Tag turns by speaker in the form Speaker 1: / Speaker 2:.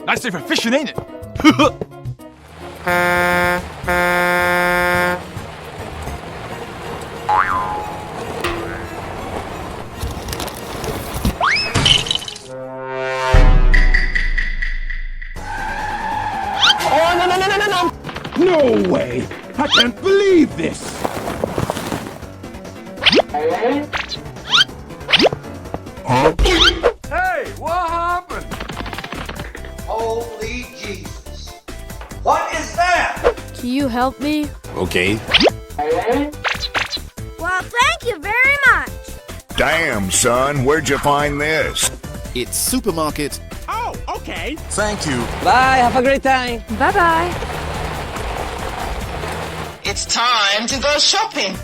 Speaker 1: Nice day for fishing, ain't it?
Speaker 2: No way! I can't believe this! Huh?
Speaker 3: Hey, what happened?
Speaker 4: Holy Jesus. What is that?
Speaker 5: Can you help me?
Speaker 2: Okay.
Speaker 6: Well, thank you very much.
Speaker 7: Damn, son, where'd you find this?
Speaker 8: It's supermarket.
Speaker 2: Oh, okay.
Speaker 7: Thank you.
Speaker 9: Bye, have a great time.
Speaker 5: Bye-bye.
Speaker 10: It's time to go shopping.